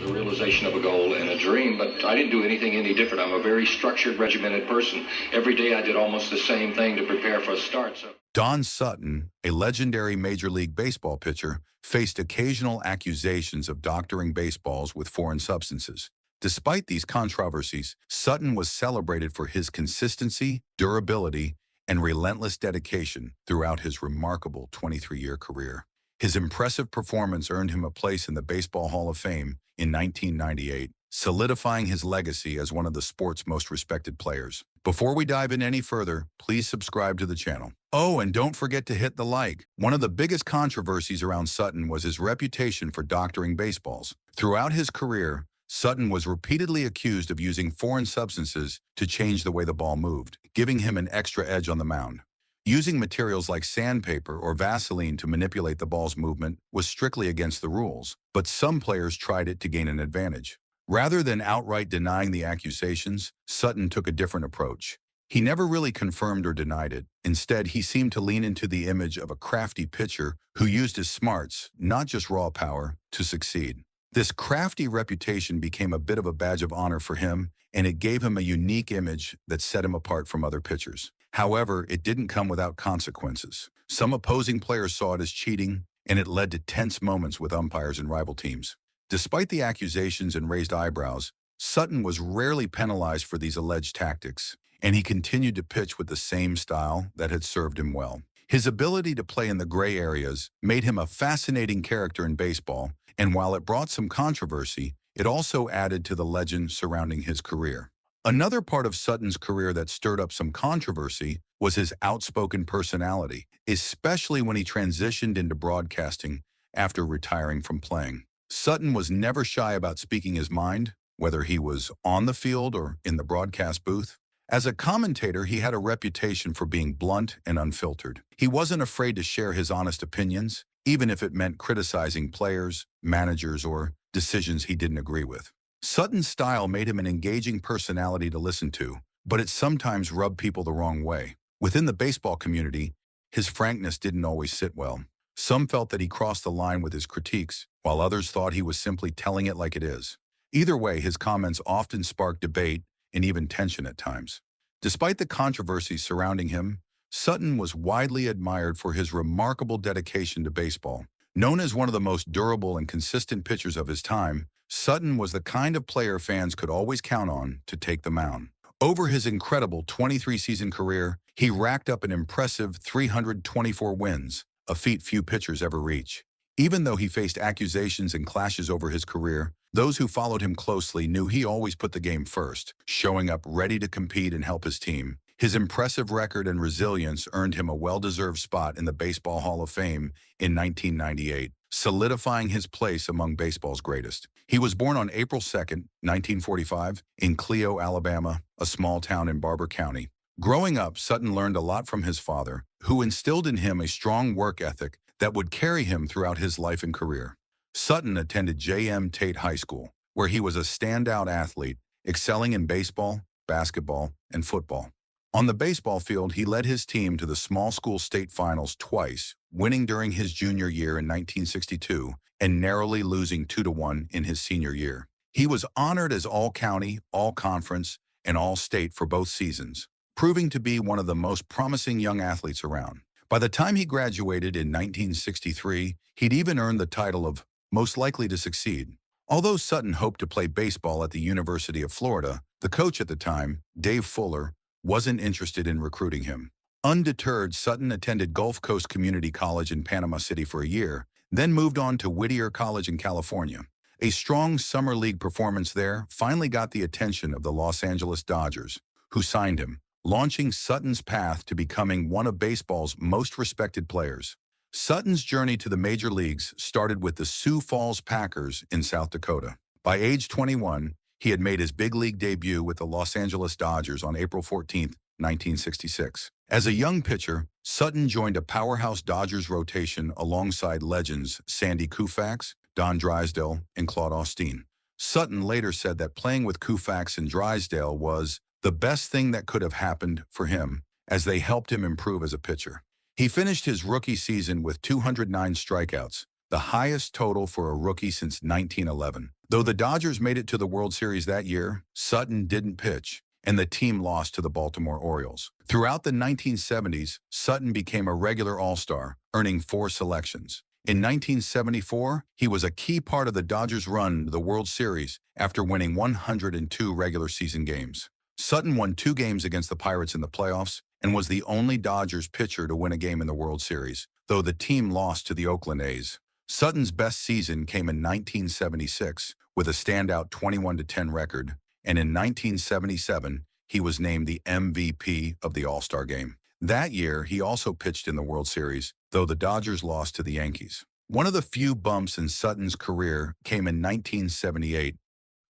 the realization of a goal and a dream, but I didn't do anything any different. I'm a very structured, regimented person. Every day I did almost the same thing to prepare for a start. Don Sutton, a legendary Major League Baseball pitcher, faced occasional accusations of doctoring baseballs with foreign substances. Despite these controversies, Sutton was celebrated for his consistency, durability, and relentless dedication throughout his remarkable 23-year career. His impressive performance earned him a place in the Baseball Hall of Fame in 1998, solidifying his legacy as one of the sport's most respected players. Before we dive in any further, please subscribe to the channel. Oh, and don't forget to hit the like. One of the biggest controversies around Sutton was his reputation for doctoring baseballs. Throughout his career, Sutton was repeatedly accused of using foreign substances to change the way the ball moved, giving him an extra edge on the mound. Using materials like sandpaper or Vaseline to manipulate the ball's movement was strictly against the rules, but some players tried it to gain an advantage. Rather than outright denying the accusations, Sutton took a different approach. He never really confirmed or denied it. Instead, he seemed to lean into the image of a crafty pitcher who used his smarts, not just raw power, to succeed. This crafty reputation became a bit of a badge of honor for him, and it gave him a unique image that set him apart from other pitchers. However, it didn't come without consequences. Some opposing players saw it as cheating, and it led to tense moments with umpires and rival teams. Despite the accusations and raised eyebrows, Sutton was rarely penalized for these alleged tactics, and he continued to pitch with the same style that had served him well. His ability to play in the gray areas made him a fascinating character in baseball, and while it brought some controversy, it also added to the legend surrounding his career. Another part of Sutton's career that stirred up some controversy was his outspoken personality, especially when he transitioned into broadcasting after retiring from playing. Sutton was never shy about speaking his mind, whether he was on the field or in the broadcast booth. As a commentator, he had a reputation for being blunt and unfiltered. He wasn't afraid to share his honest opinions, even if it meant criticizing players, managers, or decisions he didn't agree with. Sutton's style made him an engaging personality to listen to, but it sometimes rubbed people the wrong way. Within the baseball community, his frankness didn't always sit well. Some felt that he crossed the line with his critiques, while others thought he was simply telling it like it is. Either way, his comments often sparked debate and even tension at times. Despite the controversies surrounding him, Sutton was widely admired for his remarkable dedication to baseball. Known as one of the most durable and consistent pitchers of his time, Sutton was the kind of player fans could always count on to take the mound. Over his incredible 23-season career, he racked up an impressive 324 wins, a feat few pitchers ever reach. Even though he faced accusations and clashes over his career, those who followed him closely knew he always put the game first, showing up ready to compete and help his team. His impressive record and resilience earned him a well-deserved spot in the Baseball Hall of Fame in 1998, solidifying his place among baseball's greatest. He was born on April 2, 1945, in Clio, Alabama, a small town in Barber County. Growing up, Sutton learned a lot from his father, who instilled in him a strong work ethic that would carry him throughout his life and career. Sutton attended J.M. Tate High School, where he was a standout athlete, excelling in baseball, basketball, and football. On the baseball field, he led his team to the small school state finals twice, winning during his junior year in 1962 and narrowly losing 2-1 in his senior year. He was honored as All-County, All-Conference, and All-State for both seasons, proving to be one of the most promising young athletes around. By the time he graduated in 1963, he'd even earned the title of most likely to succeed. Although Sutton hoped to play baseball at the University of Florida, the coach at the time, Dave Fuller, wasn't interested in recruiting him. Undeterred, Sutton attended Gulf Coast Community College in Panama City for a year, then moved on to Whittier College in California. A strong summer league performance there finally got the attention of the Los Angeles Dodgers, who signed him, launching Sutton's path to becoming one of baseball's most respected players. Sutton's journey to the major leagues started with the Sioux Falls Packers in South Dakota. By age 21, he had made his big league debut with the Los Angeles Dodgers on April 14, 1966. As a young pitcher, Sutton joined a powerhouse Dodgers rotation alongside legends Sandy Koufax, Don Drysdale, and Claude Austin. Sutton later said that playing with Koufax and Drysdale was the best thing that could have happened for him, as they helped him improve as a pitcher. He finished his rookie season with 209 strikeouts, the highest total for a rookie since 1911. Though the Dodgers made it to the World Series that year, Sutton didn't pitch, and the team lost to the Baltimore Orioles. Throughout the 1970s, Sutton became a regular All-Star, earning 4 selections. In 1974, he was a key part of the Dodgers' run to the World Series after winning 102 regular season games. Sutton won 2 games against the Pirates in the playoffs and was the only Dodgers pitcher to win a game in the World Series, though the team lost to the Oakland A's. Sutton's best season came in 1976 with a standout 21-10 record, and in 1977, he was named the MVP of the All-Star Game. That year, he also pitched in the World Series, though the Dodgers lost to the Yankees. One of the few bumps in Sutton's career came in 1978,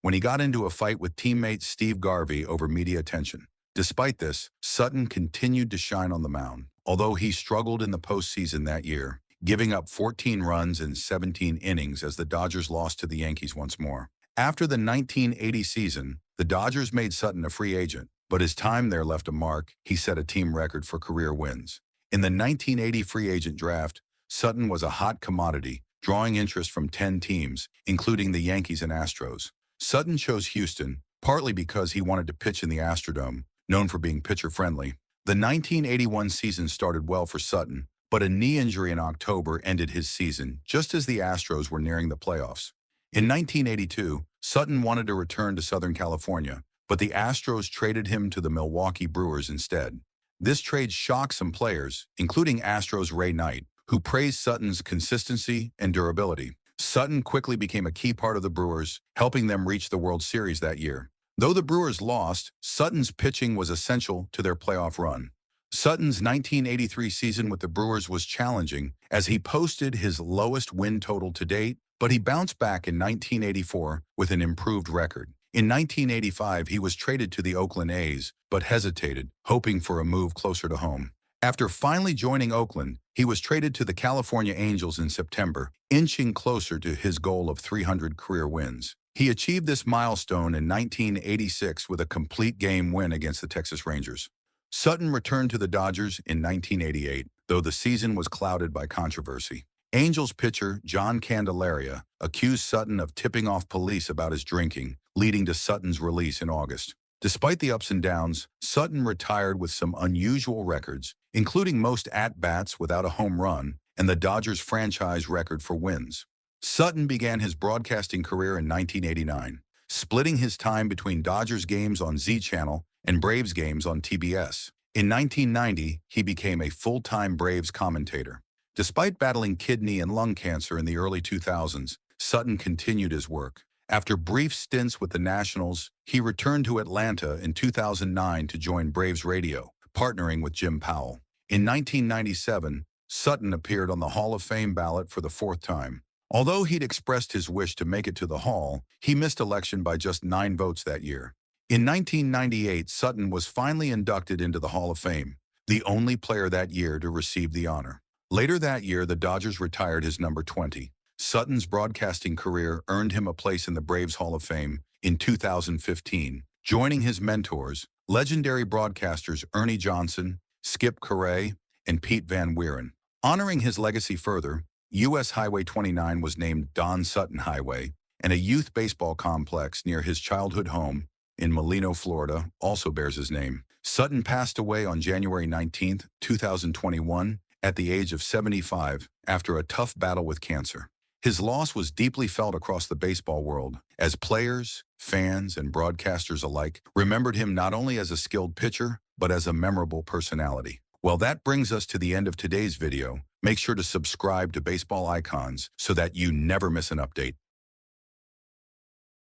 when he got into a fight with teammate Steve Garvey over media attention. Despite this, Sutton continued to shine on the mound, although he struggled in the postseason that year, giving up 14 runs in 17 innings as the Dodgers lost to the Yankees once more. After the 1980 season, the Dodgers made Sutton a free agent, but his time there left a mark. He set a team record for career wins. In the 1980 free agent draft, Sutton was a hot commodity, drawing interest from 10 teams, including the Yankees and Astros. Sutton chose Houston, partly because he wanted to pitch in the Astrodome, known for being pitcher-friendly. The 1981 season started well for Sutton, but a knee injury in October ended his season, just as the Astros were nearing the playoffs. In 1982, Sutton wanted to return to Southern California, but the Astros traded him to the Milwaukee Brewers instead. This trade shocked some players, including Astros Ray Knight, who praised Sutton's consistency and durability. Sutton quickly became a key part of the Brewers, helping them reach the World Series that year. Though the Brewers lost, Sutton's pitching was essential to their playoff run. Sutton's 1983 season with the Brewers was challenging as he posted his lowest win total to date, but he bounced back in 1984 with an improved record. In 1985, he was traded to the Oakland A's, but hesitated, hoping for a move closer to home. After finally joining Oakland, he was traded to the California Angels in September, inching closer to his goal of 300 career wins. He achieved this milestone in 1986 with a complete game win against the Texas Rangers. Sutton returned to the Dodgers in 1988, though the season was clouded by controversy. Angels pitcher John Candelaria accused Sutton of tipping off police about his drinking, leading to Sutton's release in August. Despite the ups and downs, Sutton retired with some unusual records, including most at-bats without a home run and the Dodgers' franchise record for wins. Sutton began his broadcasting career in 1989, splitting his time between Dodgers games on Z Channel and Braves games on TBS. In 1990, he became a full-time Braves commentator. Despite battling kidney and lung cancer in the early 2000s, Sutton continued his work. After brief stints with the Nationals, he returned to Atlanta in 2009 to join Braves Radio, partnering with Jim Powell. In 1997, Sutton appeared on the Hall of Fame ballot for the 4th time. Although he'd expressed his wish to make it to the Hall, he missed election by just 9 votes that year. In 1998, Sutton was finally inducted into the Hall of Fame, the only player that year to receive the honor. Later that year, the Dodgers retired his number 20. Sutton's broadcasting career earned him a place in the Braves Hall of Fame in 2015, joining his mentors, legendary broadcasters Ernie Johnson, Skip Carey, and Pete Van Wieren. Honoring his legacy further, U.S. Highway 29 was named Don Sutton Highway, and a youth baseball complex near his childhood home in Molino, Florida, also bears his name. Sutton passed away on January 19, 2021, at the age of 75 after a tough battle with cancer. His loss was deeply felt across the baseball world, as players, fans, and broadcasters alike remembered him not only as a skilled pitcher, but as a memorable personality. Well, that brings us to the end of today's video. Make sure to subscribe to Baseball Icons so that you never miss an update.